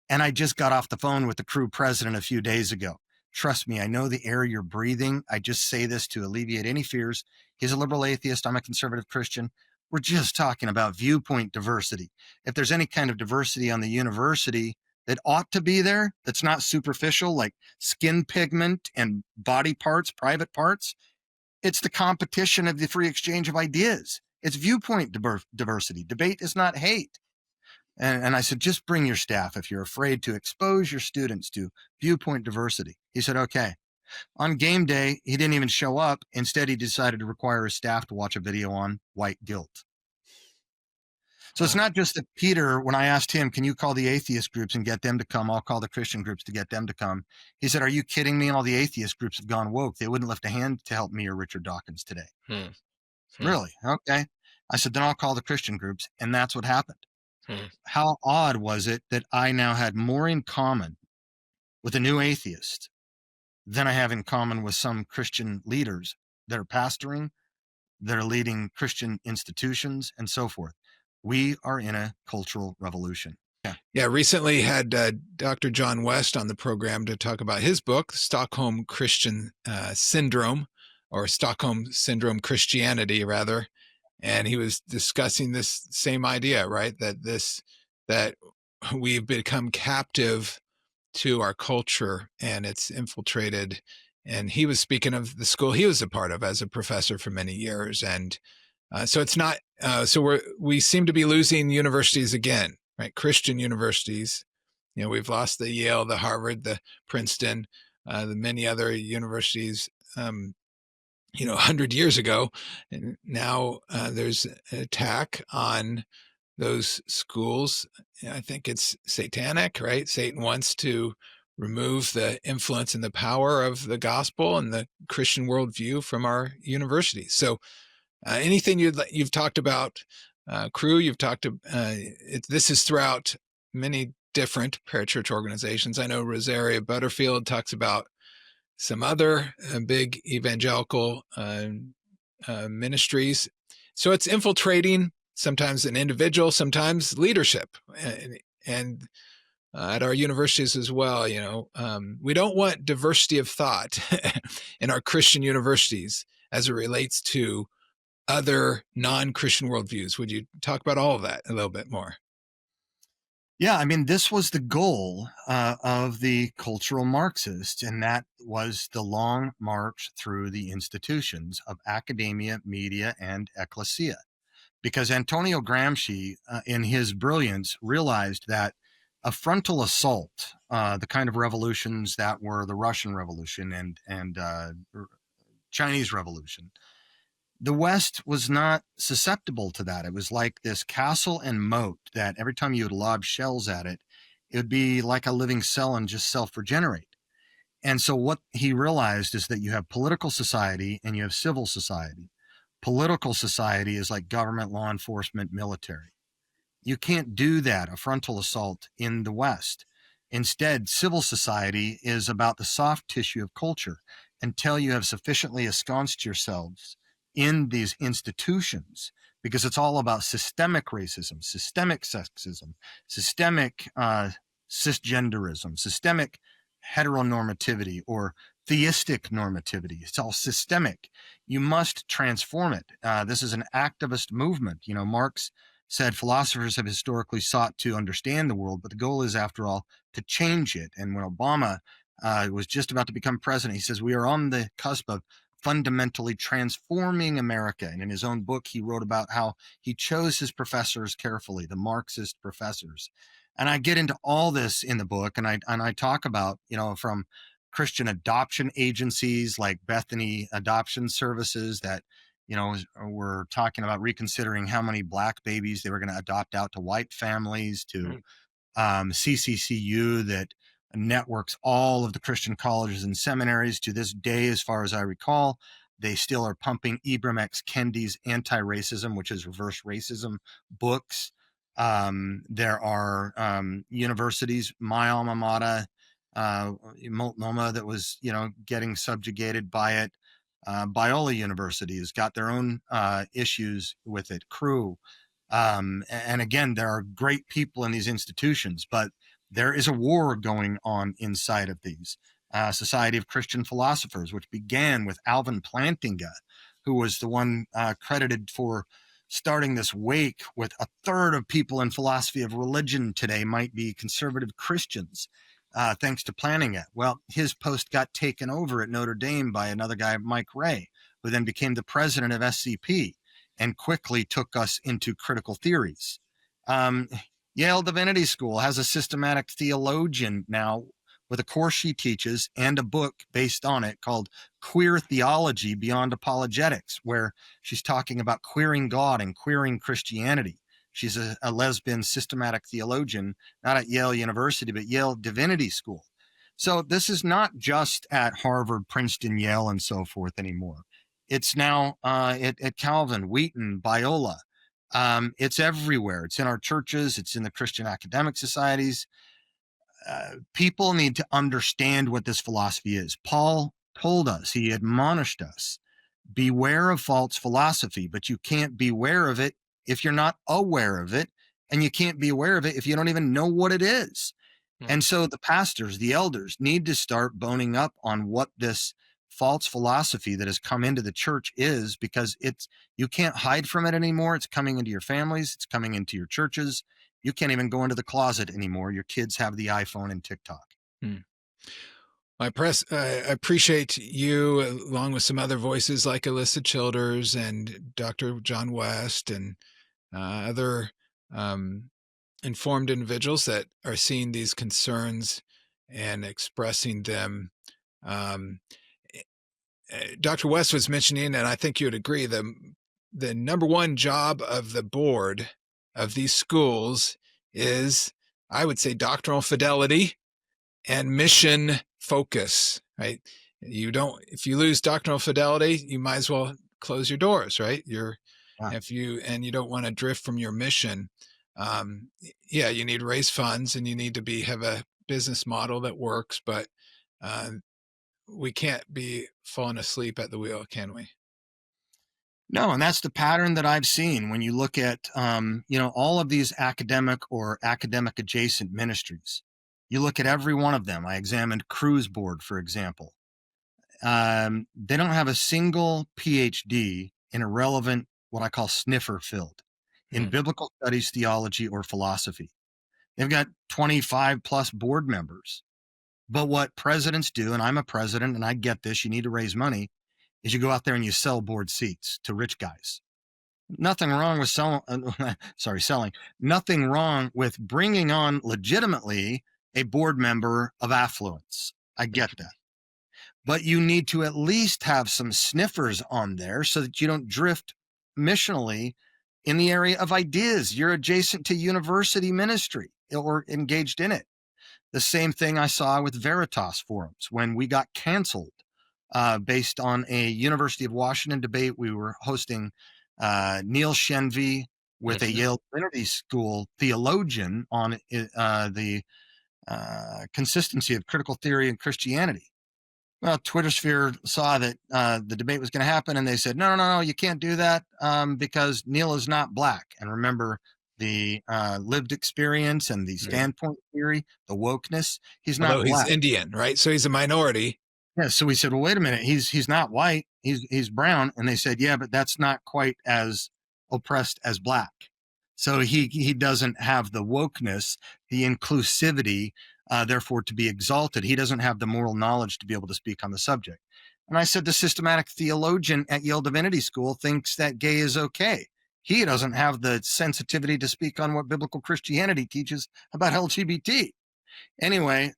And I just got off the phone with the Crew president a few days ago. Trust me, I know the air you're breathing. I just say this to alleviate any fears. He's a liberal atheist. I'm a conservative Christian. We're just talking about viewpoint diversity. If there's any kind of diversity on the university that ought to be there, that's not superficial, like skin pigment and body parts, private parts, it's the competition of the free exchange of ideas. It's viewpoint diversity. Debate is not hate. And I said, just bring your staff if you're afraid to expose your students to viewpoint diversity. He said, okay. On game day, he didn't even show up. Instead, he decided to require his staff to watch a video on white guilt. So it's not just that Peter, when I asked him, can you call the atheist groups and get them to come? I'll call the Christian groups to get them to come. He said, are you kidding me? All the atheist groups have gone woke. They wouldn't lift a hand to help me or Richard Dawkins today. Really? Okay. I said, then I'll call the Christian groups. And that's what happened. How odd was it that I now had more in common with a new atheist than I have in common with some Christian leaders that are pastoring, that are leading Christian institutions, and so forth. We are in a cultural revolution. Yeah, recently had Dr. John West on the program to talk about his book, Stockholm Christian Syndrome, or Stockholm Syndrome Christianity, rather. And he was discussing this same idea, right? That we've become captive to our culture and it's infiltrated. And he was speaking of the school he was a part of as a professor for many years. And so it's not, we seem to be losing universities again, right? Christian universities. We've lost the Yale, the Harvard, the Princeton, the many other universities, 100 years ago. And now there's an attack on those schools. I think it's satanic, right? Satan wants to remove the influence and the power of the gospel and the Christian worldview from our universities. So anything you've talked about, Crew, you've talked to, this is throughout many different parachurch organizations. I know Rosaria Butterfield talks about some other big evangelical ministries. So it's infiltrating sometimes an individual, sometimes leadership, and at our universities as well. We don't want diversity of thought in our Christian universities as it relates to other non-Christian worldviews. Would you talk about all of that a little bit more? Yeah, I mean, this was the goal of the cultural Marxists, and that was the long march through the institutions of academia, media, and ecclesia. Because Antonio Gramsci, in his brilliance, realized that a frontal assault, the kind of revolutions that were the Russian Revolution and Chinese Revolution, the West was not susceptible to that. It was like this castle and moat that every time you would lob shells at it, it would be like a living cell and just self-regenerate. And so what he realized is that you have political society and you have civil society. Political society is like government, law enforcement, military. You can't do that, a frontal assault, in the West. Instead, civil society is about the soft tissue of culture until you have sufficiently ensconced yourselves in these institutions, because it's all about systemic racism, systemic sexism, systemic cisgenderism, systemic heteronormativity or theistic normativity. It's all systemic. You must transform it. This is an activist movement. Marx said philosophers have historically sought to understand the world, but the goal is, after all, to change it. And when Obama was just about to become president, he says, we are on the cusp of fundamentally transforming America. And in his own book, he wrote about how he chose his professors carefully, the Marxist professors. And I get into all this in the book, and I talk about, from Christian adoption agencies like Bethany Adoption Services that, were talking about reconsidering how many black babies they were going to adopt out to white families, to CCCU that networks all of the Christian colleges and seminaries to this day, as far as I recall. They still are pumping Ibram X. Kendi's Anti-Racism, which is reverse racism books. There are universities, my alma mater, Multnomah, that was, getting subjugated by it. Biola University has got their own issues with it. Crew. And again, there are great people in these institutions, but there is a war going on inside of these. Society of Christian Philosophers, which began with Alvin Plantinga, who was the one credited for starting this wake with a third of people in philosophy of religion today might be conservative Christians, thanks to Plantinga. Well, his post got taken over at Notre Dame by another guy, Mike Ray, who then became the president of SCP and quickly took us into critical theories. Yale Divinity School has a systematic theologian now with a course she teaches and a book based on it called Queer Theology Beyond Apologetics, where she's talking about queering God and queering Christianity. She's a lesbian systematic theologian, not at Yale University, but Yale Divinity School. So this is not just at Harvard, Princeton, Yale, and so forth anymore. It's now at Calvin, Wheaton, Biola. It's everywhere. It's in our churches. It's in the Christian academic societies. People need to understand what this philosophy is. Paul told us, he admonished us, beware of false philosophy, but you can't beware of it if you're not aware of it, and you can't be aware of it if you don't even know what it is. And so the pastors, the elders, need to start boning up on what this false philosophy that has come into the church is, because you can't hide from it anymore. It's coming into your families. It's coming into your churches. You can't even go into the closet anymore. Your kids have the iPhone and TikTok. I appreciate you, along with some other voices like Alyssa Childers and Dr. John West and other informed individuals that are seeing these concerns and expressing them. Dr. West was mentioning, and I think you would agree, the number one job of the board of these schools is, I would say, doctrinal fidelity and mission focus, right? If you lose doctrinal fidelity, you might as well close your doors, right? You don't want to drift from your mission. You need to raise funds and you need to have a business model that works, but we can't be falling asleep at the wheel, can we? No, and that's the pattern that I've seen when you look at, all of these academic or academic adjacent ministries. You look at every one of them. I examined Crew's board, for example. They don't have a single PhD in a relevant, what I call sniffer field, in biblical studies, theology, or philosophy. They've got 25 plus board members. But what presidents do, and I'm a president and I get this, you need to raise money, is you go out there and you sell board seats to rich guys. Nothing wrong with selling. Nothing wrong with bringing on legitimately a board member of affluence. I get that. But you need to at least have some sniffers on there so that you don't drift missionally in the area of ideas. You're adjacent to university ministry or engaged in it. The same thing I saw with Veritas forums when we got canceled based on a University of Washington debate. We were hosting Neil Shenvi with a Yale Divinity School theologian on the consistency of critical theory and Christianity. Well, Twitter sphere saw that the debate was going to happen, and they said, no, you can't do that because Neil is not black. And remember, the lived experience and the standpoint theory, the wokeness. He's not black. He's Indian, right? So he's a minority. Yeah. So we said, well, wait a minute. He's not white. He's brown. And they said, yeah, but that's not quite as oppressed as black. So he doesn't have the wokeness, the inclusivity, therefore to be exalted. He doesn't have the moral knowledge to be able to speak on the subject. And I said, the systematic theologian at Yale Divinity School thinks that gay is okay. He doesn't have the sensitivity to speak on what biblical Christianity teaches about LGBT. Anyway,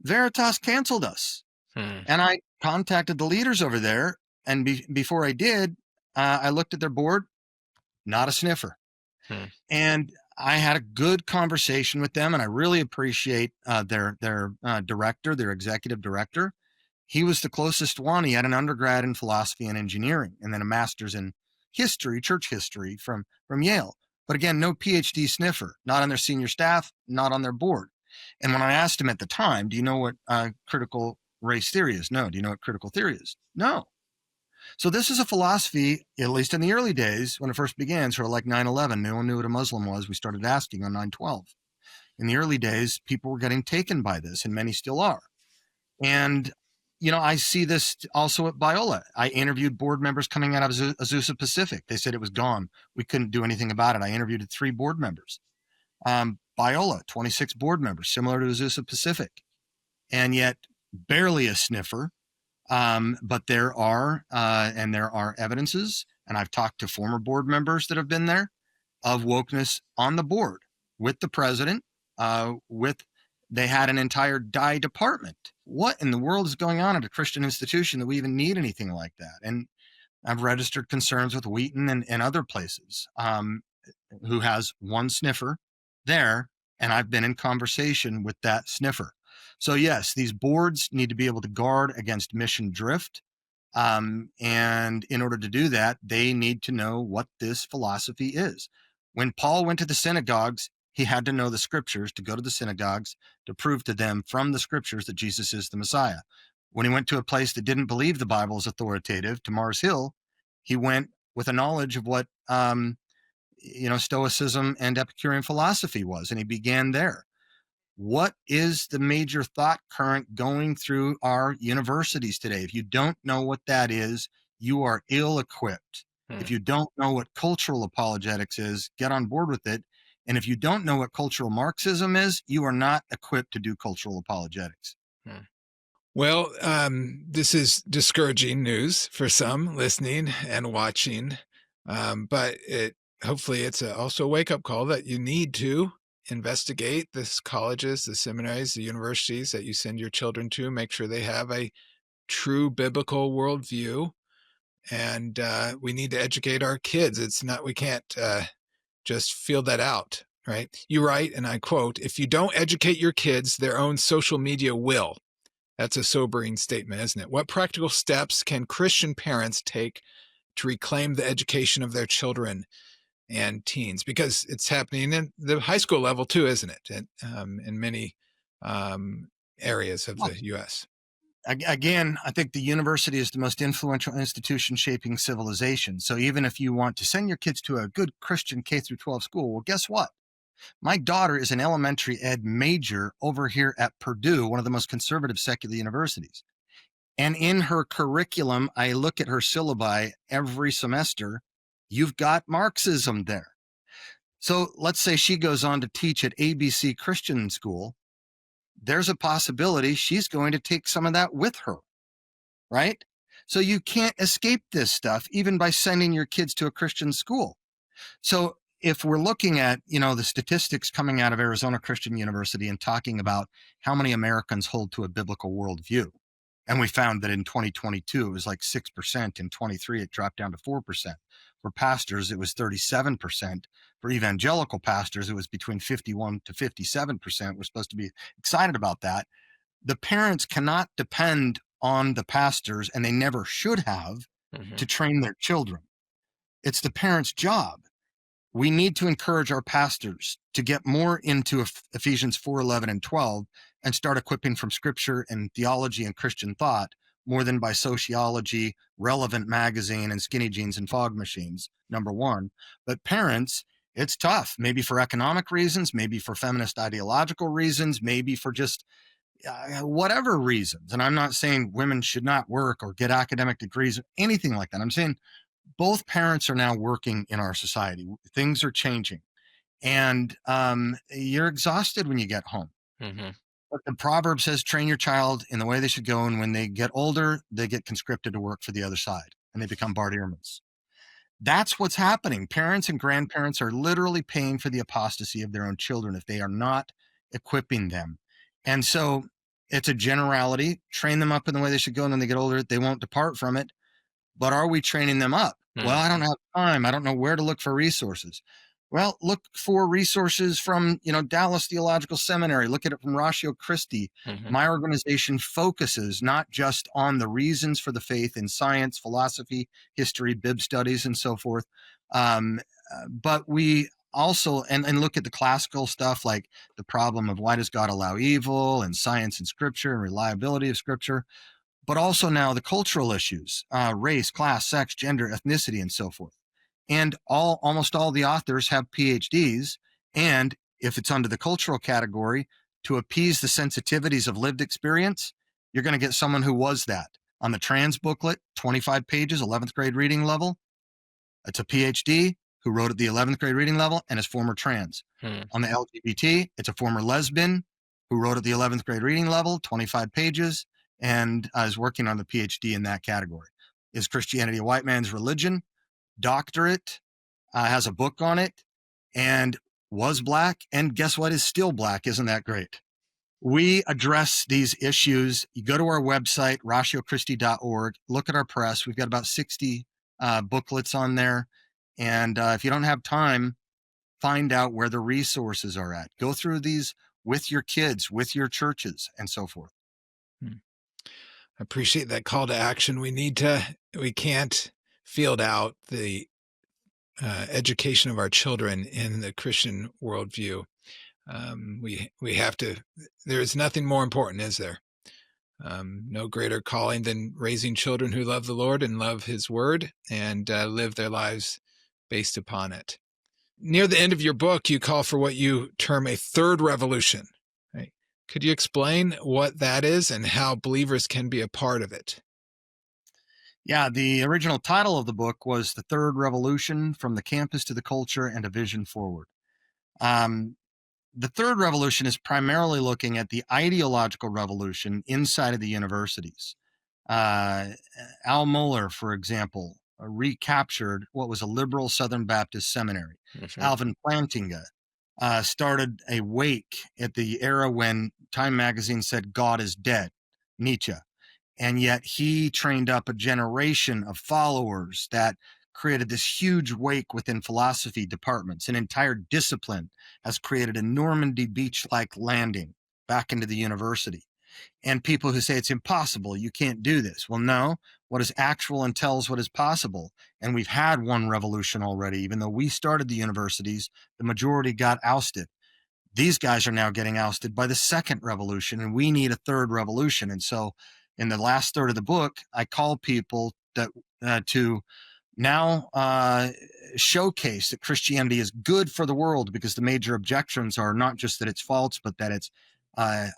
Veritas canceled us. And I contacted the leaders over there. And before I did, I looked at their board, not a sniffer. And I had a good conversation with them, and I really appreciate their director, their executive director. He was the closest one. He had an undergrad in philosophy and engineering, and then a master's in history, church history from Yale. But again, no PhD sniffer, not on their senior staff, not on their board. And when I asked him at the time, do you know what critical race theory is? No. Do you know what critical theory is? No. So this is a philosophy, at least in the early days, when it first began, sort of like 9/11. No one knew what a Muslim was. We started asking on 9/12. In the early days, people were getting taken by this, and many still are. And, I see this also at Biola. I interviewed board members coming out of Azusa Pacific. They said it was gone. We couldn't do anything about it. I interviewed 3 board members. Biola, 26 board members, similar to Azusa Pacific, and yet barely a sniffer. But there are evidences, and I've talked to former board members that have been there, of wokeness on the board with the president. They had an entire DI department. What in the world is going on at a Christian institution that we even need anything like that? And I've registered concerns with Wheaton and other places, who has one sniffer there, and I've been in conversation with that sniffer. So yes, these boards need to be able to guard against mission drift. And in order to do that, they need to know what this philosophy is. When Paul went to the synagogues, he had to know the scriptures to go to the synagogues to prove to them from the scriptures that Jesus is the Messiah. When he went to a place that didn't believe the Bible is authoritative, to Mars Hill, he went with a knowledge of what, Stoicism and Epicurean philosophy was, and he began there. What is the major thought current going through our universities today? If you don't know what that is, you are ill-equipped. If you don't know what cultural apologetics is, get on board with it. And if you don't know what cultural Marxism is, you are not equipped to do cultural apologetics. Well, this is discouraging news for some listening and watching, but hopefully it's also a wake-up call that you need to investigate the colleges, the seminaries, the universities that you send your children to. Make sure they have a true biblical worldview, and we need to educate our kids. We can't just feel that out, right? You write, and I quote, "If you don't educate your kids, their own social media will." That's a sobering statement, isn't it? What practical steps can Christian parents take to reclaim the education of their children and teens? Because it's happening in the high school level too, isn't it? In many areas of the U.S. Again, I think the university is the most influential institution shaping civilization. So even if you want to send your kids to a good Christian K through 12 school, well, guess what? My daughter is an elementary ed major over here at Purdue, one of the most conservative secular universities. And in her curriculum, I look at her syllabi every semester. You've got Marxism there. So let's say she goes on to teach at ABC Christian School. There's a possibility she's going to take some of that with her, right? So you can't escape this stuff, even by sending your kids to a Christian school. So if we're looking at, the statistics coming out of Arizona Christian University and talking about how many Americans hold to a biblical worldview, and we found that in 2022, it was like 6%. In 23, it dropped down to 4%. For pastors, it was 37%. For evangelical pastors, it was between 51 to 57%. We're supposed to be excited about that. The parents cannot depend on the pastors, and they never should have, to train their children. It's the parents' job. We need to encourage our pastors to get more into Ephesians 4:11 and 12 and start equipping from scripture and theology and Christian thought more than by sociology, Relevant magazine, and skinny jeans and fog machines, number one. But parents, it's tough, maybe for economic reasons, maybe for feminist ideological reasons, maybe for just whatever reasons. And I'm not saying women should not work or get academic degrees or anything like that. I'm saying both parents are now working in our society. Things are changing. And you're exhausted when you get home. But the proverb says, train your child in the way they should go. And when they get older, they get conscripted to work for the other side and they become Bart Ehrmans. That's what's happening. Parents and grandparents are literally paying for the apostasy of their own children if they are not equipping them. And so it's a generality. Train them up in the way they should go. And when they get older, they won't depart from it. But are we training them up? Well, I don't have time. I don't know where to look for resources. Well, look for resources from, Dallas Theological Seminary. Look at it from Ratio Christi. My organization focuses not just on the reasons for the faith in science, philosophy, history, bib studies, and so forth, but we also and look at the classical stuff like the problem of why does God allow evil, and science and scripture and reliability of scripture, but also now the cultural issues, race, class, sex, gender, ethnicity, and so forth. And almost all the authors have PhDs. And if it's under the cultural category, to appease the sensitivities of lived experience, you're going to get someone who was that. On the trans booklet, 25 pages, 11th grade reading level, it's a PhD who wrote at the 11th grade reading level and is former trans. On the LGBT, it's a former lesbian who wrote at the 11th grade reading level, 25 pages, and is working on the PhD in that category. Is Christianity a white man's religion? Doctorate, has a book on it, and was Black, and guess what, is still Black. Isn't that great? We address these issues. You go to our website, ratiochristi.org, look at our press. We've got about 60 booklets on there. And if you don't have time, find out where the resources are at. Go through these with your kids, with your churches, and so forth. I appreciate that call to action. We can't field out the education of our children in the Christian worldview. We have to, there is nothing more important, is there? No greater calling than raising children who love the Lord and love his word and live their lives based upon it. Near the end of your book, you call for what you term a third revolution. Right? Could you explain what that is and how believers can be a part of it? Yeah, the original title of the book was The Third Revolution, From the Campus to the Culture and a Vision Forward. The third revolution is primarily looking at the ideological revolution inside of the universities. Al Mohler, for example, recaptured what was a liberal Southern Baptist seminary. Alvin Plantinga started a wake at the era when Time magazine said God is dead, Nietzsche. And yet he trained up a generation of followers that created this huge wake within philosophy departments. An entire discipline has created a Normandy Beach-like landing back into the university. And people who say it's impossible, you can't do this. Well, no, what is actual and tells what is possible. And we've had one revolution already. Even though we started the universities, the majority got ousted. These guys are now getting ousted by the second revolution, and we need a third revolution. And so in the last third of the book, I call people that to now showcase that Christianity is good for the world, because the major objections are not just that it's false, but that it's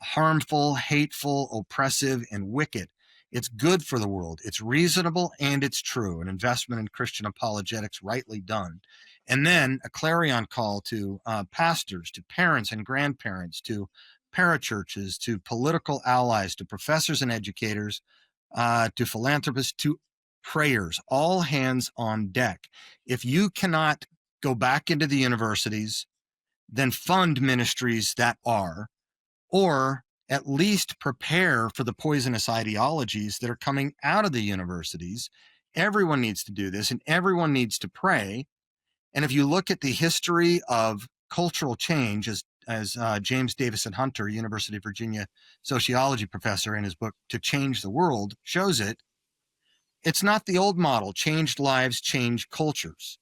harmful, hateful, oppressive, and wicked. It's good for the world. It's reasonable and it's true. An investment in Christian apologetics rightly done. And then a clarion call to pastors, to parents and grandparents, to parachurches, to political allies, to professors and educators, to philanthropists, to prayers, all hands on deck. If you cannot go back into the universities, then fund ministries that are, or at least prepare for the poisonous ideologies that are coming out of the universities. Everyone needs to do this, and everyone needs to pray. And if you look at the history of cultural change, as James Davison Hunter, University of Virginia sociology professor, in his book To Change the World shows it, it's not the old model, changed lives, change cultures.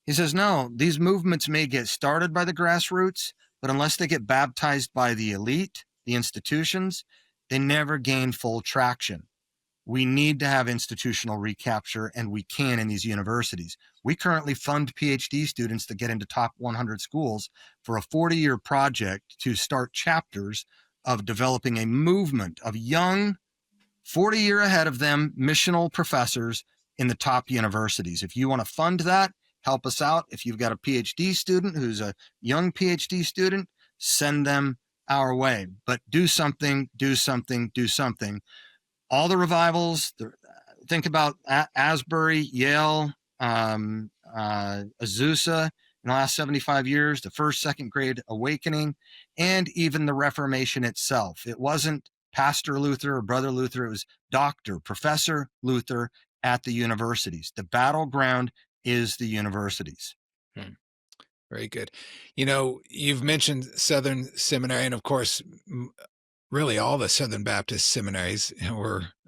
He says, no, these movements may get started by the grassroots, but unless they get baptized by the elite, the institutions, they never gain full traction. We need to have institutional recapture, and we can in these universities. We currently fund PhD students that get into top 100 schools for a 40-year project to start chapters of developing a movement of young, 40-year ahead of them, missional professors in the top universities. If you want to fund that, help us out. If you've got a PhD student who's a young PhD student, send them our way. But do something, do something, do something. All the revivals, think about Asbury, Yale, Azusa in the last 75 years, the first, second grade awakening, and even the Reformation itself. It wasn't Pastor Luther or Brother Luther, it was Dr. Professor Luther at the universities. The battleground is the universities. Very good. You've mentioned Southern Seminary, and of course, really all the Southern Baptist seminaries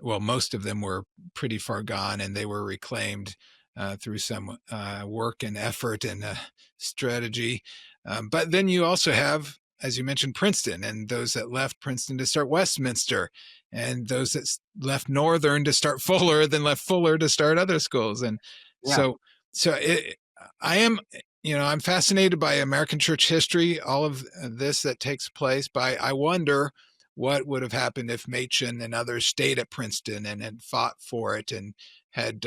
most of them were pretty far gone, and they were reclaimed through some work and effort and strategy. But then you also have, as you mentioned, Princeton, and those that left Princeton to start Westminster, and those that left Northern to start Fuller, then left Fuller to start other schools. And I'm fascinated by American church history, all of this that takes place. But I wonder what would have happened if Machen and others stayed at Princeton and had fought for it and had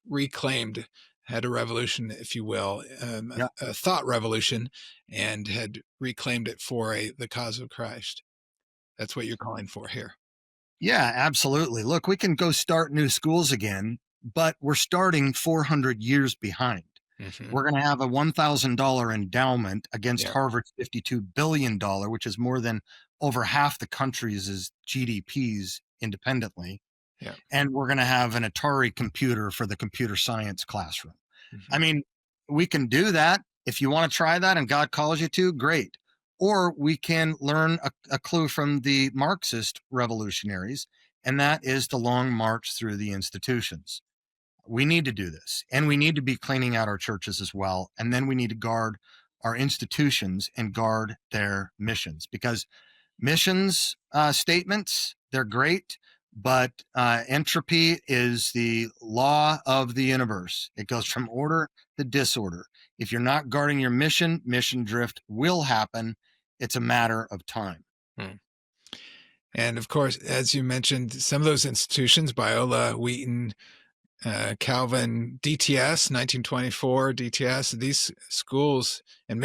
reclaimed, had a revolution, if you will, a thought revolution, and had reclaimed it for the cause of Christ. That's what you're calling for here. Yeah, absolutely. Look, we can go start new schools again, but we're starting 400 years behind. Mm-hmm. We're going to have a $1,000 endowment against Harvard's $52 billion, which is more than over half the country's GDPs independently. Yeah. And we're going to have an Atari computer for the computer science classroom. Mm-hmm. I mean, we can do that. If you want to try that and God calls you to, great. Or we can learn a clue from the Marxist revolutionaries, and that is the long march through the institutions. We need to do this, and we need to be cleaning out our churches as well. And then we need to guard our institutions and guard their missions, because missions statements, they're great, but entropy is the law of the universe. It goes from order to disorder. If you're not guarding your mission drift will happen. It's a matter of time. And of course, as you mentioned, some of those institutions, Biola, Wheaton, Calvin, DTS, 1924, DTS, these schools and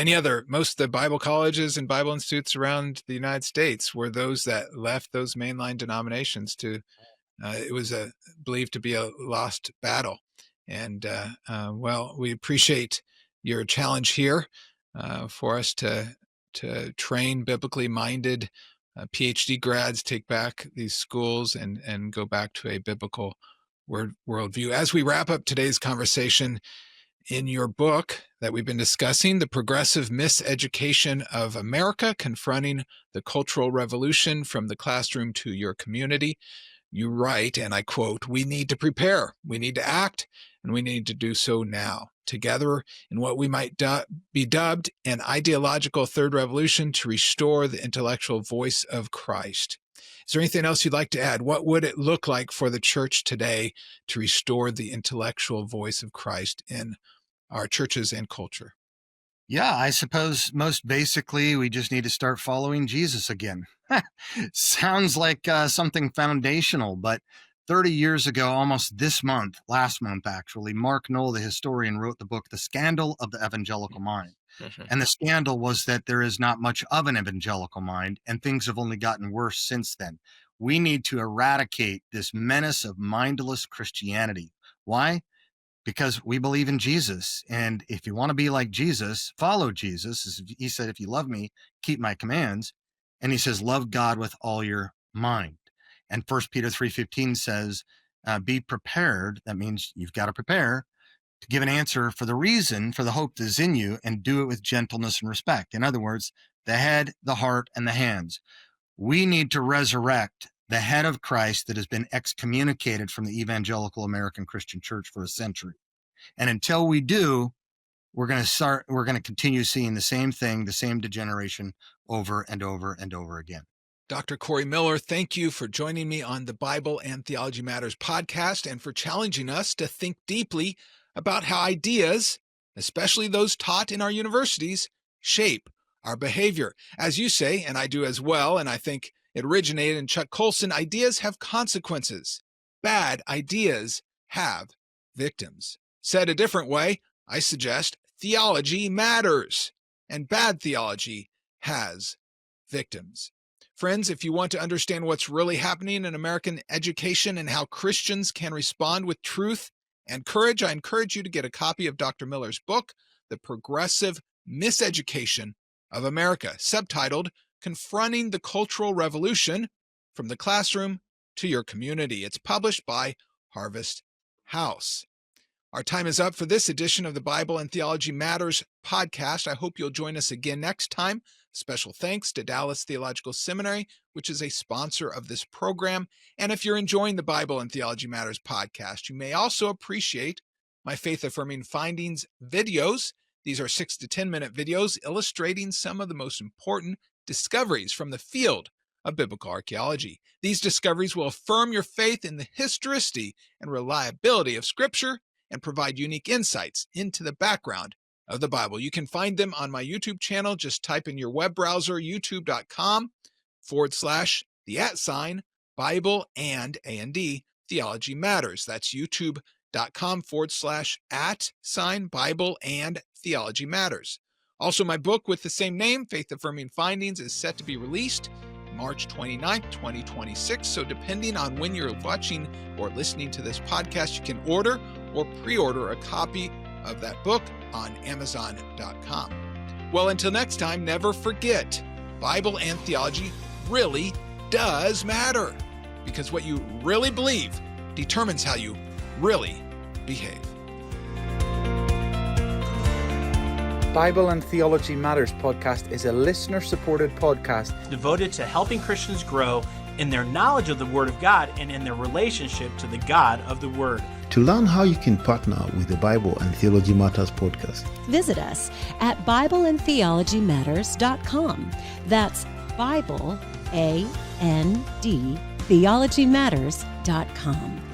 most of the Bible colleges and Bible institutes around the United States were those that left those mainline denominations to, it was believed to be a lost battle. And we appreciate your challenge here for us to train biblically minded PhD grads, take back these schools and go back to a biblical worldview. As we wrap up today's conversation, in your book that we've been discussing, The Progressive Miseducation of America, Confronting the Cultural Revolution from the Classroom to Your Community, you write, and I quote, "We need to prepare, we need to act, and we need to do so now, together in what we might be dubbed an ideological third revolution to restore the intellectual voice of Christ." Is there anything else you'd like to add? What would it look like for the church today to restore the intellectual voice of Christ in our churches and culture? Yeah, I suppose most basically, we just need to start following Jesus again. Sounds like something foundational, but 30 years ago, almost last month actually, Mark Knoll, the historian, wrote the book, The Scandal of the Evangelical Mind. Mm-hmm. And the scandal was that there is not much of an evangelical mind, and things have only gotten worse since then. We need to eradicate this menace of mindless Christianity. Why? Because we believe in Jesus. And if you want to be like Jesus, follow Jesus. He said, if you love me, keep my commands. And he says, love God with all your mind. And 1 Peter 3:15 says, be prepared. That means you've got to prepare to give an answer for the reason, for the hope that is in you, and do it with gentleness and respect. In other words, the head, the heart, and the hands. We need to resurrect the head of Christ that has been excommunicated from the evangelical American Christian church for a century. And until we do, we're going to continue seeing the same thing, the same degeneration over and over and over again. Dr. Corey Miller, thank you for joining me on the Bible and Theology Matters podcast and for challenging us to think deeply about how ideas, especially those taught in our universities, shape our behavior. As you say, and I do as well, and I think it originated in Chuck Colson, ideas have consequences. Bad ideas have victims. Said a different way, I suggest theology matters, and bad theology has victims. Friends, if you want to understand what's really happening in American education and how Christians can respond with truth and courage, I encourage you to get a copy of Dr. Miller's book, The Progressive Miseducation of America, subtitled Confronting the Cultural Revolution from the Classroom to Your Community. It's published by Harvest House. Our time is up for this edition of the Bible and Theology Matters podcast. I hope you'll join us again next time. Special thanks to Dallas Theological Seminary, which is a sponsor of this program. And if you're enjoying the Bible and Theology Matters podcast, you may also appreciate my faith-affirming findings videos. These are 6 to 10-minute videos illustrating some of the most important discoveries from the field of biblical archaeology. These discoveries will affirm your faith in the historicity and reliability of Scripture and provide unique insights into the background of the Bible. You can find them on my YouTube channel. Just type in your web browser, youtube.com/Bible and Theology Matters. That's youtube.com/Bible and Theology Matters. Also, my book with the same name, Faith Affirming Findings, is set to be released March 29th, 2026. So depending on when you're watching or listening to this podcast, you can order or pre-order a copy of that book on Amazon.com. Well, until next time, never forget, Bible and theology really does matter, because what you really believe determines how you really behave. Bible and Theology Matters podcast is a listener-supported podcast devoted to helping Christians grow in their knowledge of the Word of God and in their relationship to the God of the Word. To learn how you can partner with the Bible and Theology Matters podcast, visit us at BibleandTheologyMatters.com. That's Bible, A-N-D, TheologyMatters.com.